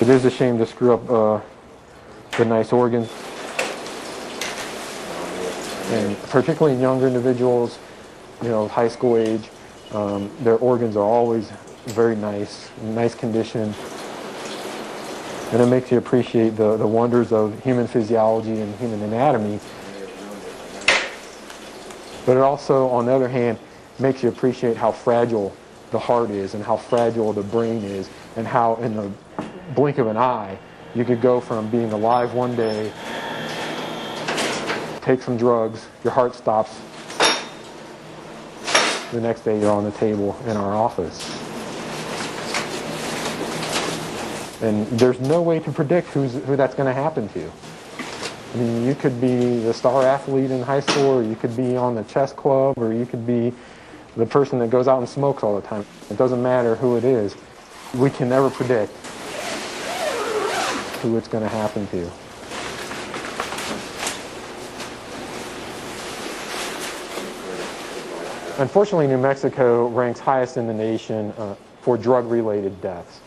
It is a shame to screw up the nice organs. And particularly in younger individuals, you know, high school age, their organs are always very nice condition. And it makes you appreciate the wonders of human physiology and human anatomy. But it also, on the other hand, makes you appreciate how fragile the heart is and how fragile the brain is, and how in the blink of an eye you could go from being alive one day, take some drugs, your heart stops, the next day you're on the table in our office. And there's no way to predict who that's going to happen to. I mean, you could be the star athlete in high school, or you could be on the chess club, or you could be the person that goes out and smokes all the time. It doesn't matter who it is. We can never predict who it's going to happen to. Unfortunately, New Mexico ranks highest in the nation for drug-related deaths.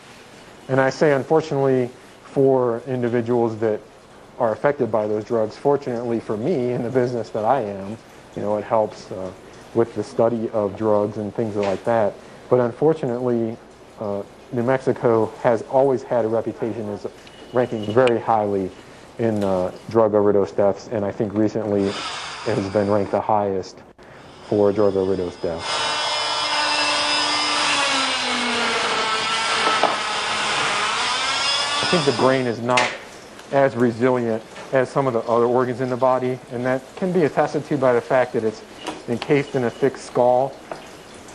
And I say unfortunately for individuals that are affected by those drugs. Fortunately for me, in the business that I am, you know, it helps with the study of drugs and things like that. But unfortunately, New Mexico has always had a reputation as ranking very highly in drug overdose deaths, and I think recently it has been ranked the highest for drug overdose deaths. I think the brain is not as resilient as some of the other organs in the body, and that can be attested to by the fact that it's encased in a thick skull.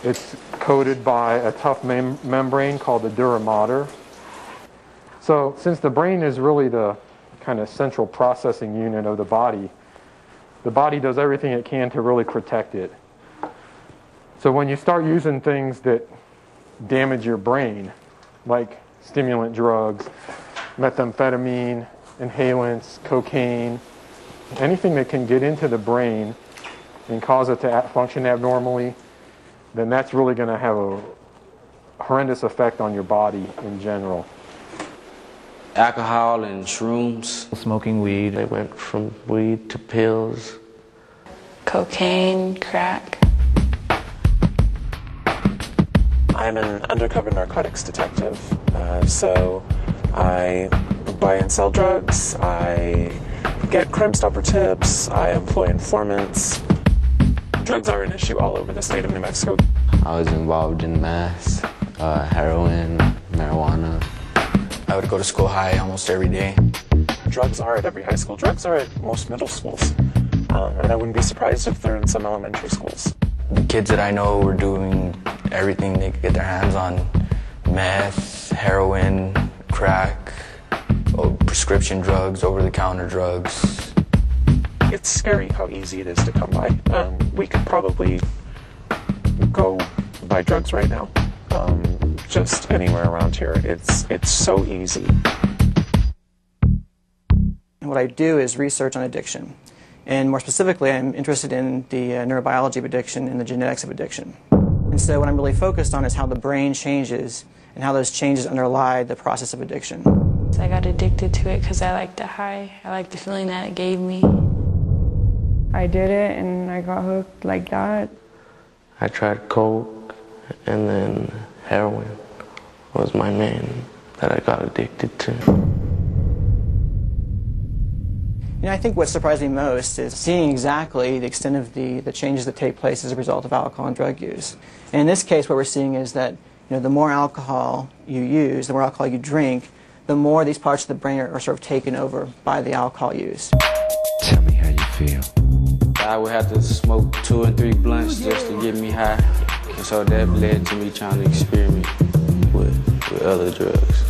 It's coated by a tough membrane called the dura mater. So since the brain is really the kind of central processing unit of the body does everything it can to really protect it. So when you start using things that damage your brain, like stimulant drugs, methamphetamine, inhalants, cocaine, anything that can get into the brain and cause it to function abnormally, then that's really going to have a horrendous effect on your body in general. Alcohol and shrooms. Smoking weed. They went from weed to pills. Cocaine, crack. I'm an undercover narcotics detective, so I buy and sell drugs, I get Crime Stopper tips, I employ informants. Drugs are an issue all over the state of New Mexico. I was involved in meth, heroin, marijuana. I would go to school high almost every day. Drugs are at every high school. Drugs are at most middle schools. And I wouldn't be surprised if they're in some elementary schools. The kids that I know were doing everything they could get their hands on. Meth, heroin, crack, prescription drugs, over-the-counter drugs. It's scary how easy it is to come by. We could probably go buy drugs right now. Just anywhere around here. It's so easy. What I do is research on addiction. And more specifically, I'm interested in the neurobiology of addiction and the genetics of addiction. And so what I'm really focused on is how the brain changes and how those changes underlie the process of addiction. I got addicted to it because I liked the high. I liked the feeling that it gave me. I did it and I got hooked like that. I tried coke, and then heroin was my main that I got addicted to. You know, I think what surprised me most is seeing exactly the extent of the changes that take place as a result of alcohol and drug use. And in this case, what we're seeing is that, you know, the more alcohol you use, the more alcohol you drink, the more these parts of the brain are sort of taken over by the alcohol use. Tell me how you feel. I would have to smoke 2 or 3 blunts just to get me high. And so that led to me trying to experiment with other drugs.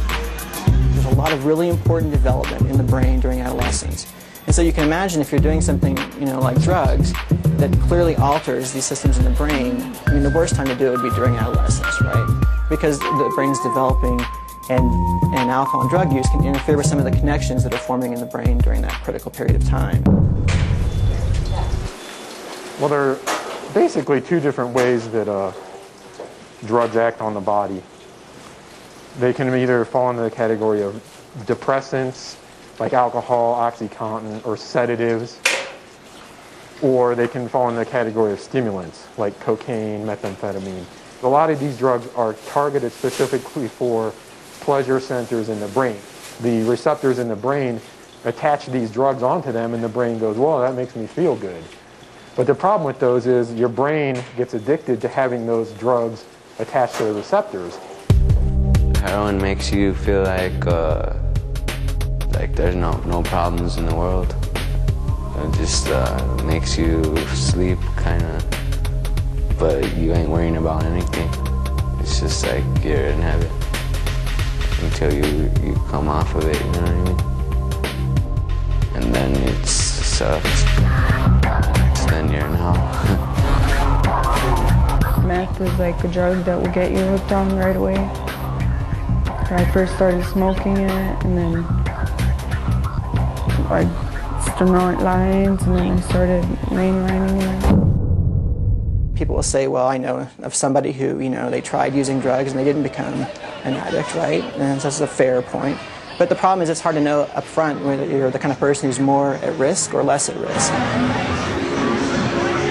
There's a lot of really important development in the brain during adolescence. And so you can imagine if you're doing something, you know, like drugs, that clearly alters these systems in the brain. I mean, the worst time to do it would be during adolescence, right? Because the brain is developing, and alcohol and drug use can interfere with some of the connections that are forming in the brain during that critical period of time. Well, there are basically 2 different ways that drugs act on the body. They can either fall into the category of depressants like alcohol, OxyContin, or sedatives, or they can fall in the category of stimulants like cocaine, methamphetamine. A lot of these drugs are targeted specifically for pleasure centers in the brain. The receptors in the brain attach these drugs onto them, and the brain goes, well, that makes me feel good. But the problem with those is your brain gets addicted to having those drugs attached to the receptors. Heroin makes you feel like there's no problems in the world. It just makes you sleep, kind of, but you ain't worrying about anything. It's just like you're in heaven until you come off of it, you know what I mean? And then it sucks. Then you're in hell. Meth is like a drug that will get you hooked on right away. I first started smoking it, and then I started lines, and then I started mainlining it. People will say, well, I know of somebody who, they tried using drugs and they didn't become an addict, right? And that's a fair point. But the problem is it's hard to know up front whether you're the kind of person who's more at risk or less at risk.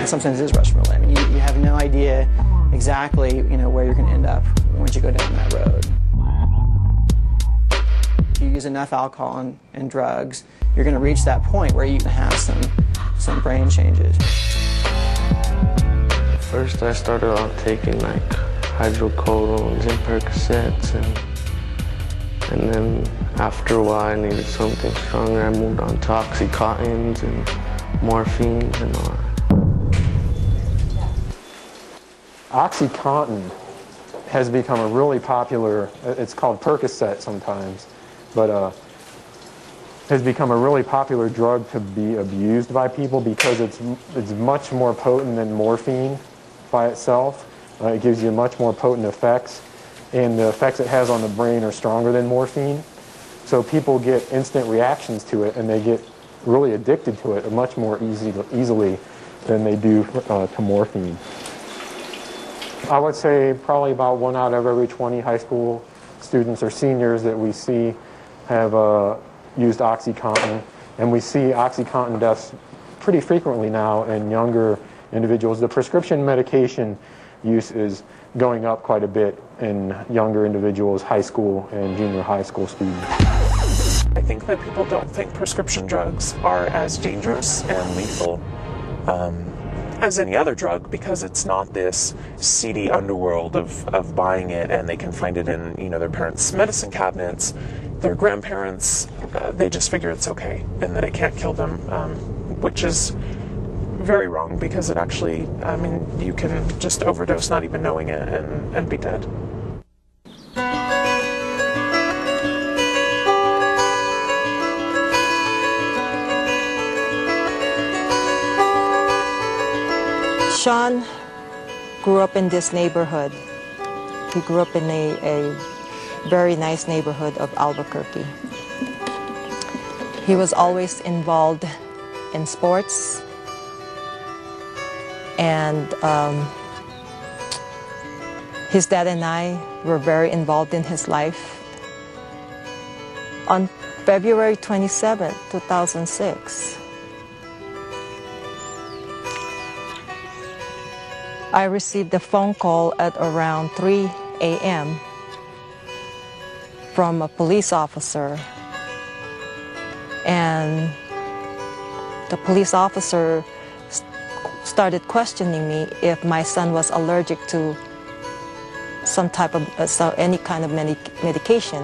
Sometimes it is rush from the limb. You have no idea exactly, where you're going to end up once you go down that road. If you use enough alcohol and drugs, you're going to reach that point where you can have some brain changes. First I started off taking like hydrocodones and Percocets, and then after a while I needed something stronger. I moved on to Oxycontins and morphine and all that. OxyContin has become a really popular, it's called Percocet sometimes, but has become a really popular drug to be abused by people because it's much more potent than morphine by itself. It gives you much more potent effects, and the effects it has on the brain are stronger than morphine. So people get instant reactions to it, and they get really addicted to it much more easily than they do to morphine. I would say probably about 1 out of every 20 high school students or seniors that we see have used OxyContin, and we see OxyContin deaths pretty frequently now in younger individuals. The prescription medication use is going up quite a bit in younger individuals, high school and junior high school students. I think that people don't think prescription drugs are as dangerous and lethal as any other drug, because it's not this seedy underworld of buying it and they can find it in their parents' medicine cabinets, their grandparents. They just figure it's okay and that it can't kill them, which is very wrong, because it actually, you can just overdose not even knowing it and be dead. Sean grew up in this neighborhood. He grew up in a very nice neighborhood of Albuquerque. He was always involved in sports, and his dad and I were very involved in his life. On February 27, 2006, I received a phone call at around 3 a.m. from a police officer, and the police officer started questioning me if my son was allergic to some type of any kind of medication,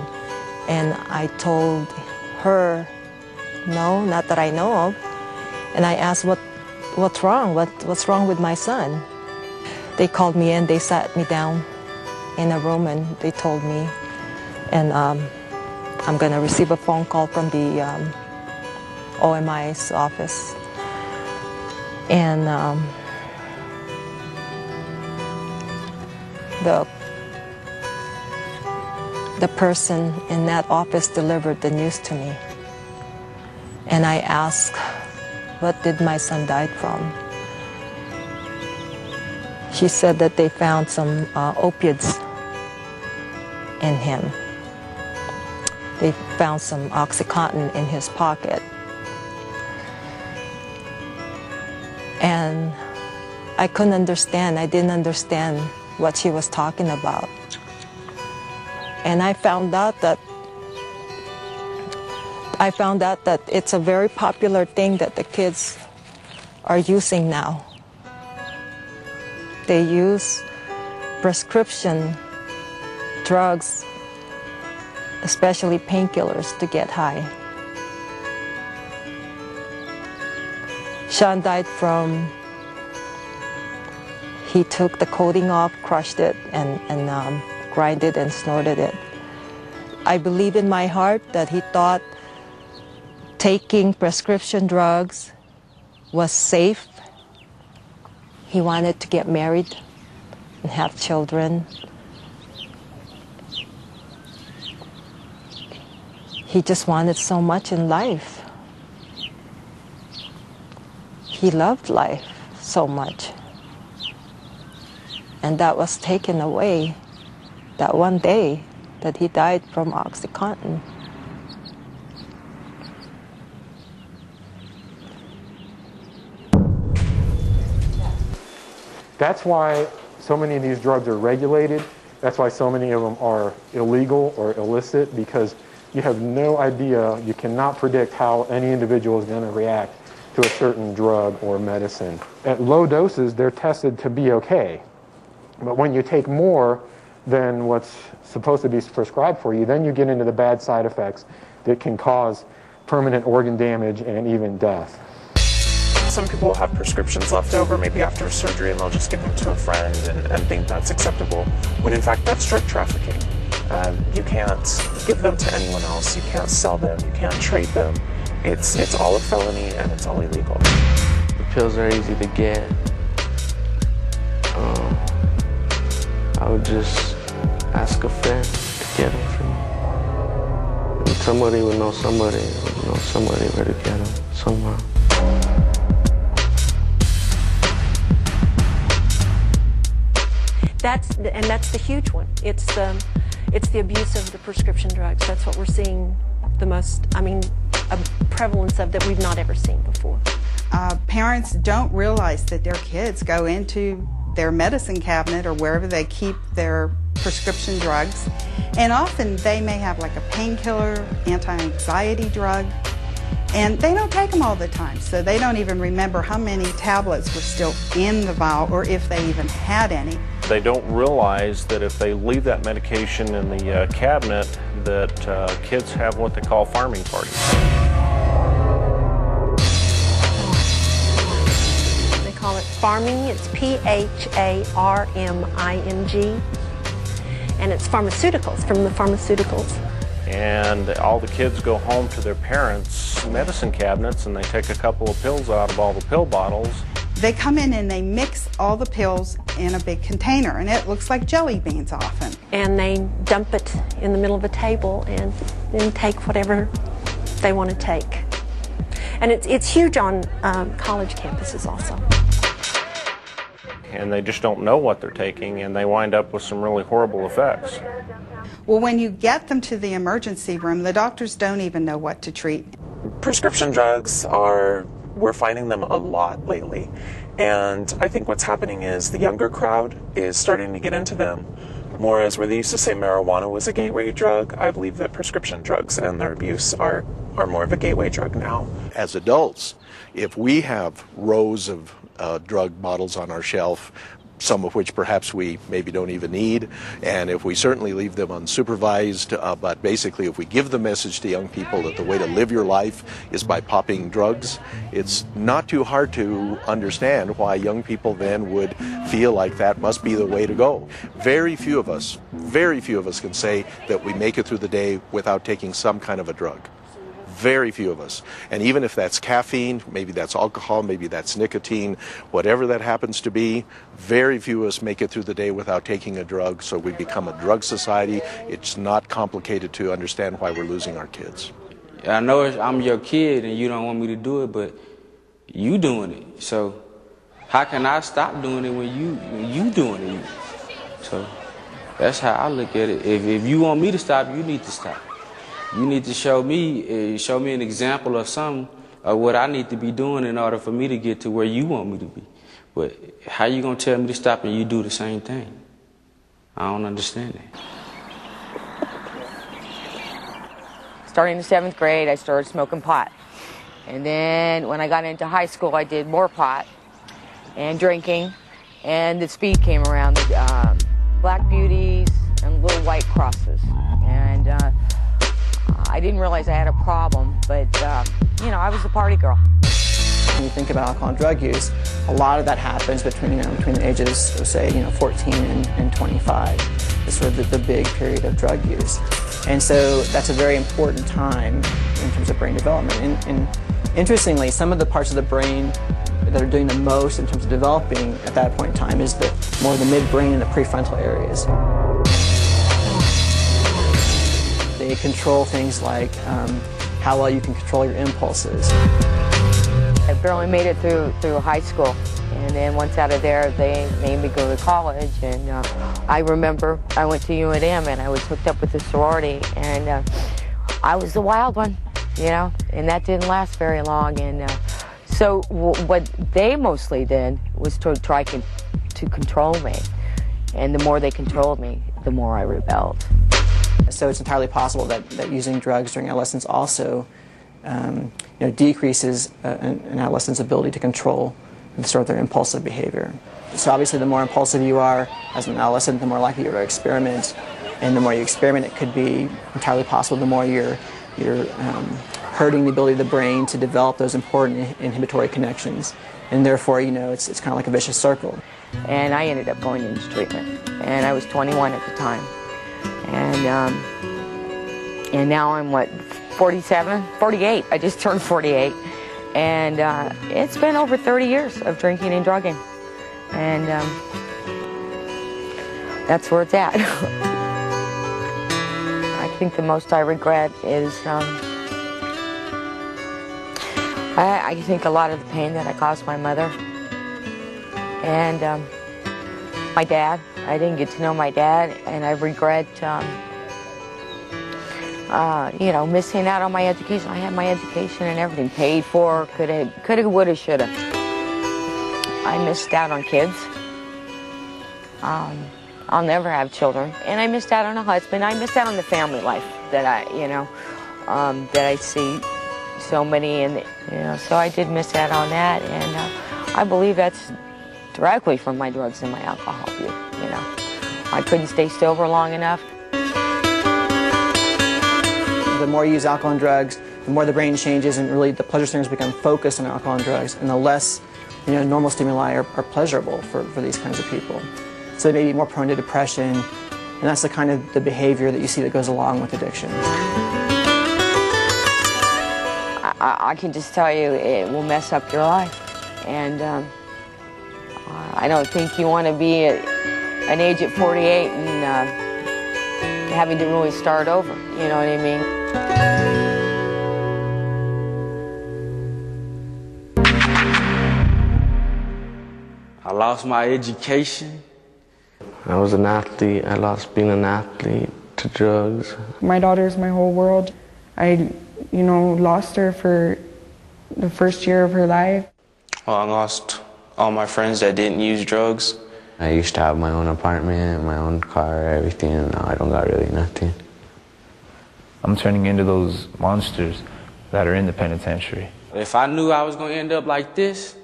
and I told her, no, not that I know of. And I asked, what's wrong? What's wrong with my son? They called me in, they sat me down in a room, and they told me, and I'm going to receive a phone call from the OMI's office. And the person in that office delivered the news to me. And I asked, what did my son die from? She said that they found some opiates in him. They found some OxyContin in his pocket. And I couldn't understand. I didn't understand what she was talking about. And I found out that it's a very popular thing that the kids are using now. They use prescription drugs, especially painkillers, to get high. Sean died from, he took the coating off, crushed it, and grinded and snorted it. I believe in my heart that he thought taking prescription drugs was safe. He wanted to get married and have children. He just wanted so much in life. He loved life so much. And that was taken away that one day that he died from OxyContin. That's why so many of these drugs are regulated. That's why so many of them are illegal or illicit, because you have no idea, you cannot predict how any individual is going to react to a certain drug or medicine. At low doses, they're tested to be okay. But when you take more than what's supposed to be prescribed for you, then you get into the bad side effects that can cause permanent organ damage and even death. Some people will have prescriptions left over, maybe after surgery, and they'll just give them to a friend and think that's acceptable, when in fact that's drug trafficking. You can't give them to anyone else, you can't sell them, you can't trade them. It's all a felony and it's all illegal. The pills are easy to get. I would just ask a friend to get them for me. And somebody would know somebody where to get them somehow. That's the huge one. It's the abuse of the prescription drugs. That's what we're seeing the most, a prevalence of that we've not ever seen before. Parents don't realize that their kids go into their medicine cabinet or wherever they keep their prescription drugs, and often they may have like a painkiller, anti-anxiety drug, and they don't take them all the time, so they don't even remember how many tablets were still in the vial or if they even had any. They don't realize that if they leave that medication in the cabinet, that kids have what they call farming parties. They call it farming. It's PHARMING, and it's pharmaceuticals, from the pharmaceuticals. And all the kids go home to their parents' medicine cabinets and they take a couple of pills out of all the pill bottles. They come in and they mix all the pills in a big container, and it looks like jelly beans often. And they dump it in the middle of a table and then take whatever they want to take. And it's huge on college campuses also. And they just don't know what they're taking, and they wind up with some really horrible effects. Well, when you get them to the emergency room, the doctors don't even know what to treat. Prescription drugs we're finding them a lot lately. And I think what's happening is the younger crowd is starting to get into them. Whereas where they used to say marijuana was a gateway drug, I believe that prescription drugs and their abuse are more of a gateway drug now. As adults, if we have rows of drug bottles on our shelf, some of which perhaps we maybe don't even need, and if we certainly leave them unsupervised, but basically if we give the message to young people that the way to live your life is by popping drugs, it's not too hard to understand why young people then would feel like that must be the way to go. Very few of us can say that we make it through the day without taking some kind of a drug. Very few of us. And even if that's caffeine, maybe that's alcohol, maybe that's nicotine, whatever that happens to be, very few of us make it through the day without taking a drug, so we become a drug society. It's not complicated to understand why we're losing our kids. I know I'm your kid and you don't want me to do it, but you doing it. So how can I stop doing it when you doing it? So that's how I look at it. If you want me to stop, you need to stop. You need to show me an example of something of what I need to be doing in order for me to get to where you want me to be. But how you gonna tell me to stop and you do the same thing? I don't understand that. Starting in 7th grade, I started smoking pot. And then when I got into high school, I did more pot and drinking. And the speed came around, the black beauties and little white crosses. And I didn't realize I had a problem, but you know, I was the party girl. When you think about alcohol and drug use, a lot of that happens between the ages of, say, 14 and 25. It's sort of the big period of drug use. And so that's a very important time in terms of brain development. And interestingly, some of the parts of the brain that are doing the most in terms of developing at that point in time is more of the midbrain and the prefrontal areas. They control things like how well you can control your impulses. I barely made it through high school, and then once out of there, they made me go to college. And I remember I went to UNM, and I was hooked up with a sorority, and I was the wild one, you know, and that didn't last very long. And so what they mostly did was to try to control me, and the more they controlled me, the more I rebelled. So it's entirely possible that using drugs during adolescence also decreases an adolescent's ability to control sort of their impulsive behavior. So obviously the more impulsive you are as an adolescent, the more likely you are to experiment. And the more you experiment, it could be entirely possible the more you're hurting the ability of the brain to develop those important inhibitory connections. And therefore, it's kind of like a vicious circle. And I ended up going into treatment. And I was 21 at the time. And now I'm, 47? 48. I just turned 48. And it's been over 30 years of drinking and drugging. And that's where it's at. I think the most I regret is I think a lot of the pain that I caused my mother and my dad. I didn't get to know my dad, and I regret missing out on my education. I had my education and everything paid for. Coulda, woulda, shoulda. I missed out on kids. I'll never have children, and I missed out on a husband. I missed out on the family life that I see so many, and so I did miss out on that, and I believe that's directly from my drugs and my alcohol use. I couldn't stay sober long enough. The more you use alcohol and drugs, the more the brain changes, and really the pleasure centers become focused on alcohol and drugs, and the less normal stimuli are pleasurable for these kinds of people. So they may be more prone to depression, and that's the kind of the behavior that you see that goes along with addiction. I can just tell you it will mess up your life, and I don't think you want to be at an age at 48 and having to really start over, you know what I mean? I lost my education. I was an athlete. I lost being an athlete to drugs. My daughter's my whole world. I, lost her for the first year of her life. Well, I lost all my friends that didn't use drugs. I used to have my own apartment, my own car, everything, and now I don't got really nothing. I'm turning into those monsters that are in the penitentiary. If I knew I was going to end up like this,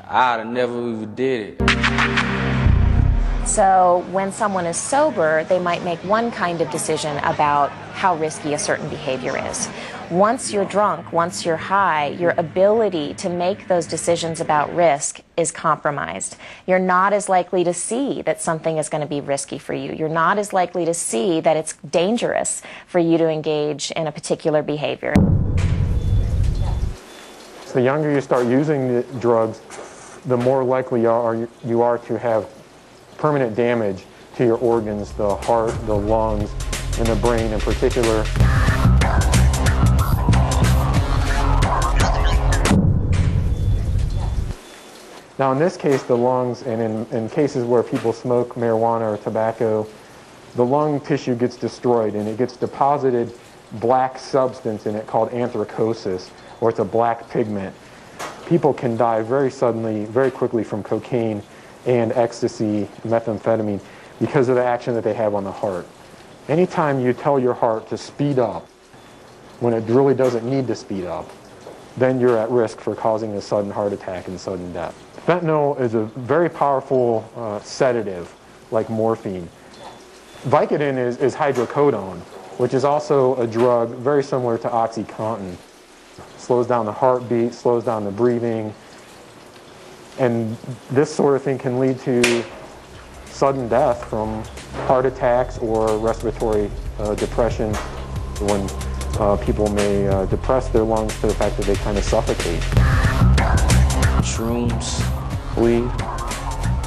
I'd have never even did it. So when someone is sober, they might make one kind of decision about how risky a certain behavior is. Once you're drunk, once you're high, your ability to make those decisions about risk is compromised. You're not as likely to see that something is going to be risky for you. You're not as likely to see that it's dangerous for you to engage in a particular behavior. The younger you start using the drugs, the more likely you are to have permanent damage to your organs, the heart, the lungs, and the brain in particular. Now in this case, the lungs, and in cases where people smoke marijuana or tobacco, the lung tissue gets destroyed and it gets deposited black substance in it called anthracosis, or it's a black pigment. People can die very suddenly, very quickly from cocaine and ecstasy, methamphetamine, because of the action that they have on the heart. Anytime you tell your heart to speed up when it really doesn't need to speed up, then you're at risk for causing a sudden heart attack and sudden death. Fentanyl is a very powerful sedative, like morphine. Vicodin is hydrocodone, which is also a drug very similar to OxyContin. Slows down the heartbeat, slows down the breathing, and this sort of thing can lead to sudden death from heart attacks or respiratory depression, when people may depress their lungs to the fact that they kind of suffocate. Shrooms, weed,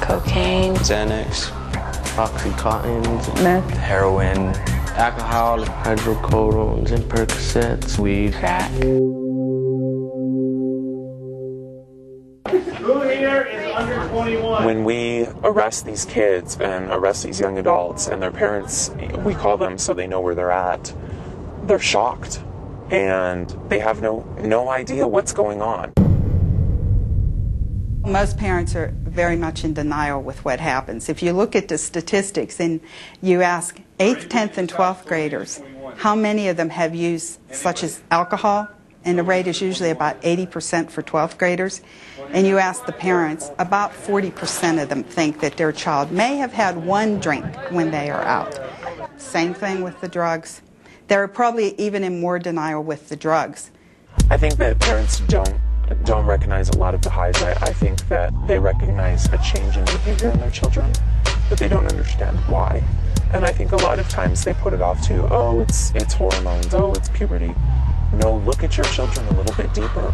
cocaine, Xanax, Oxycontin, Meth, heroin, alcohol, hydrocodones and Percocets, weed, crack. Who here is under 21? When we arrest these kids and arrest these young adults and their parents, we call them so they know where they're at, they're shocked and they have no idea what's going on. Most parents are very much in denial with what happens. If you look at the statistics and you ask 8th, 10th, and 12th graders how many of them have used such as alcohol, and the rate is usually about 80% for 12th graders, and you ask the parents, about 40% of them think that their child may have had one drink when they are out. Same thing with the drugs. They're probably even in more denial with the drugs. I think that parents don't recognize a lot of the highs. I think that they recognize a change in behavior in their children, but they don't understand why. And I think a lot of times they put it off to, oh, it's hormones, oh, it's puberty. No, look at your children a little bit deeper.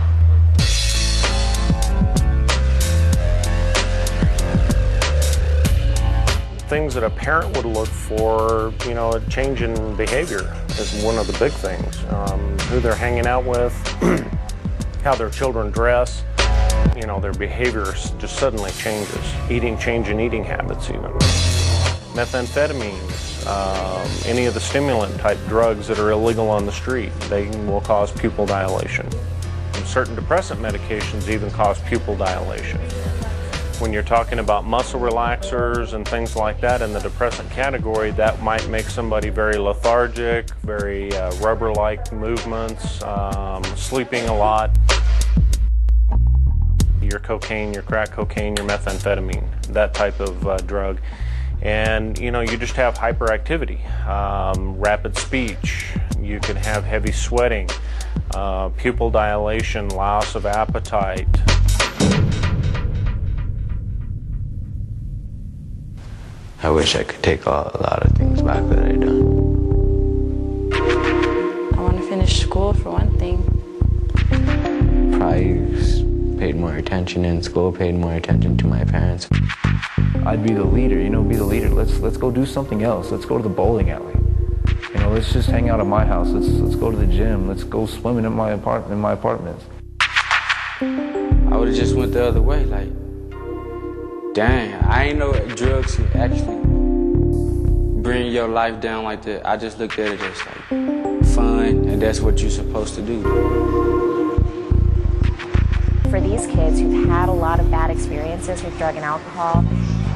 Things that a parent would look for, a change in behavior is one of the big things. Who they're hanging out with, how their children dress, their behavior just suddenly changes. Change in eating habits even. Methamphetamines, any of the stimulant type drugs that are illegal on the street, they will cause pupil dilation. Certain depressant medications even cause pupil dilation. When you're talking about muscle relaxers and things like that in the depressant category, that might make somebody very lethargic, very rubber-like movements, sleeping a lot. Your cocaine, your crack cocaine, your methamphetamine, that type of drug. And you just have hyperactivity, rapid speech, you can have heavy sweating, pupil dilation, loss of appetite. I wish I could take a lot of things back that I've done. I want to finish school for one thing. Probably paid more attention in school, paid more attention to my parents. I'd be the leader, be the leader. Let's go do something else. Let's go to the bowling alley. Let's just hang out at my house. Let's go to the gym. Let's go swimming in my apartments. I would have just went the other way, like, dang, I ain't know drugs can actually bring your life down like that. I just looked at it as like fun, and that's what you're supposed to do. For these kids who've had a lot of bad experiences with drug and alcohol,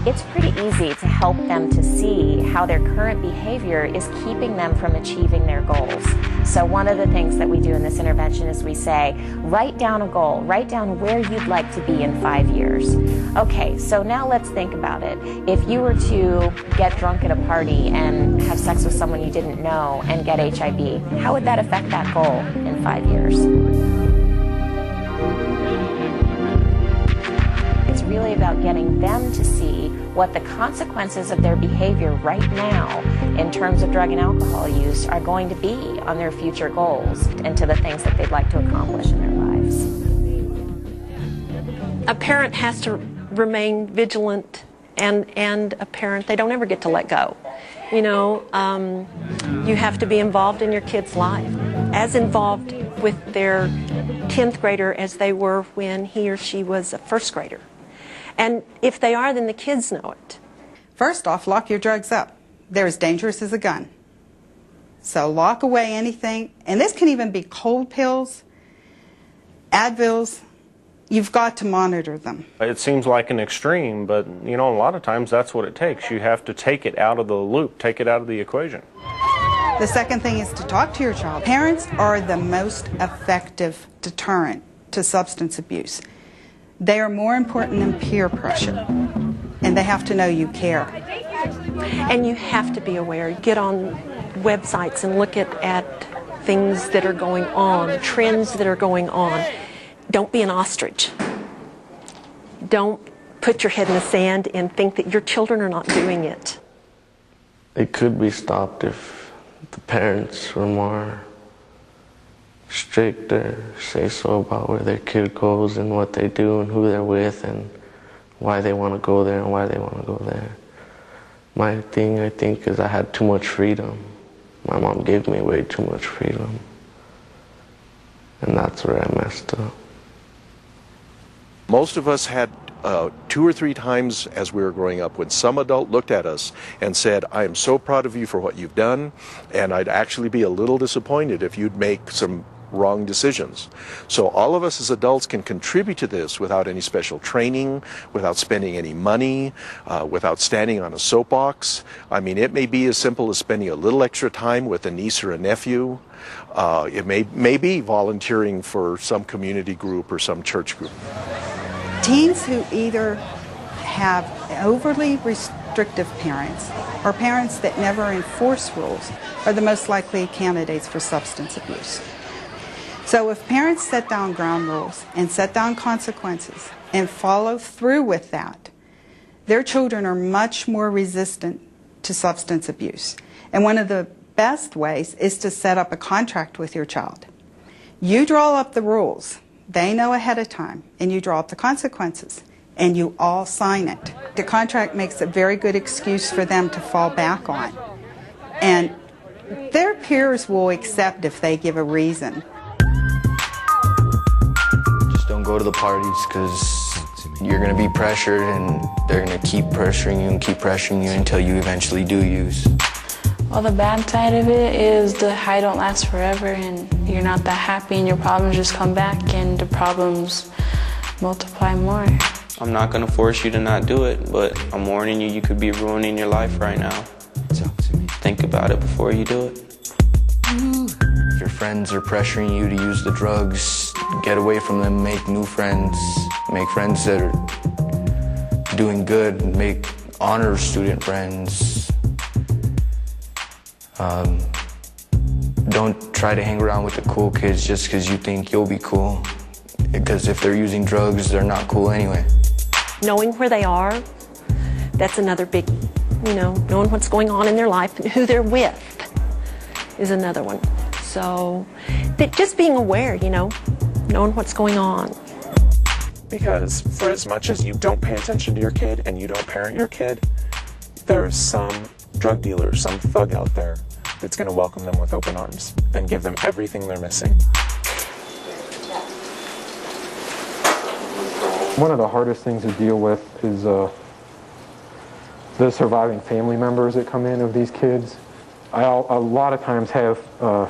it's pretty easy to help them to see how their current behavior is keeping them from achieving their goals. So one of the things that we do in this intervention is we say, write down a goal, write down where you'd like to be in 5 years. Okay, so now let's think about it. If you were to get drunk at a party and have sex with someone you didn't know and get HIV, how would that affect that goal in 5 years? It's really about getting them to see what the consequences of their behavior right now in terms of drug and alcohol use are going to be on their future goals and to the things that they'd like to accomplish in their lives. A parent has to remain vigilant, and a parent, they don't ever get to let go. You have to be involved in your kid's life, as involved with their 10th grader as they were when he or she was a first grader. And if they are, then the kids know it. First off, lock your drugs up. They're as dangerous as a gun. So lock away anything, and this can even be cold pills, Advils. You've got to monitor them. It seems like an extreme, but you know, a lot of times that's what it takes. You have to take it out of the loop, take it out of the equation. The second thing is to talk to your child. Parents are the most effective deterrent to substance abuse. They are more important than peer pressure, and they have to know you care. And you have to be aware. Get on websites and look at things that are going on, trends that are going on. Don't be an ostrich. Don't put your head in the sand and think that your children are not doing it. It could be stopped if the parents were more strict or say so about where their kid goes and what they do and who they're with and why they want to go there and why they want to go there. My thing, I think, is I had too much freedom. My mom gave me way too much freedom. And that's where I messed up. Most of us had 2 or 3 times as we were growing up when some adult looked at us and said, I am so proud of you for what you've done, and I'd actually be a little disappointed if you'd make some wrong decisions. So all of us as adults can contribute to this without any special training, without spending any money, without standing on a soapbox. I mean, it may be as simple as spending a little extra time with a niece or a nephew. It may be volunteering for some community group or some church group. Teens who either have overly restrictive parents or parents that never enforce rules are the most likely candidates for substance abuse. So if parents set down ground rules and set down consequences and follow through with that, their children are much more resistant to substance abuse. And one of the best ways is to set up a contract with your child. You draw up the rules. They know ahead of time, and you draw up the consequences, and you all sign it. The contract makes a very good excuse for them to fall back on. And their peers will accept if they give a reason. Just don't go to the parties because you're going to be pressured and they're going to keep pressuring you and keep pressuring you until you eventually do use. Well, the bad side of it is the high don't last forever and you're not that happy and your problems just come back and the problems multiply more. I'm not going to force you to not do it, but I'm warning you, you could be ruining your life right now. Think about it before you do it. If your friends are pressuring you to use the drugs, get away from them, make new friends, make friends that are doing good, make honor student friends. Don't try to hang around with the cool kids just because you think you'll be cool. Because if they're using drugs, they're not cool anyway. Knowing where they are, that's another big, knowing what's going on in their life and who they're with is another one. So just being aware, knowing what's going on. Because for as much as you don't pay attention to your kid and you don't parent your kid, there is some drug dealer, some thug out there that's going to welcome them with open arms and give them everything they're missing. One of the hardest things to deal with is the surviving family members that come in of these kids. I a lot of times have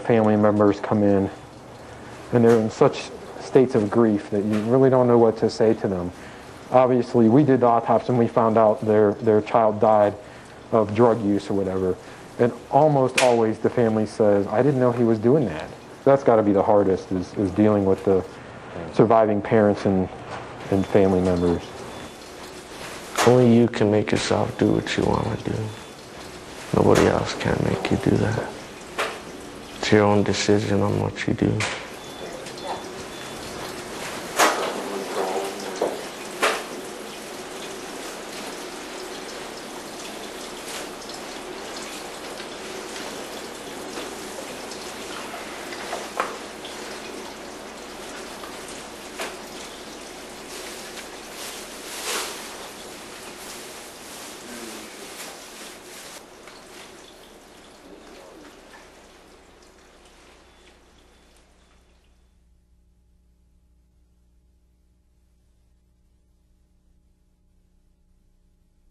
family members come in and they're in such states of grief that you really don't know what to say to them. Obviously, we did the autopsy and we found out their child died of drug use or whatever. And almost always the family says, I didn't know he was doing that. That's got to be the hardest, is dealing with the surviving parents and family members. Only you can make yourself do what you want to do. Nobody else can make you do that. It's your own decision on what you do.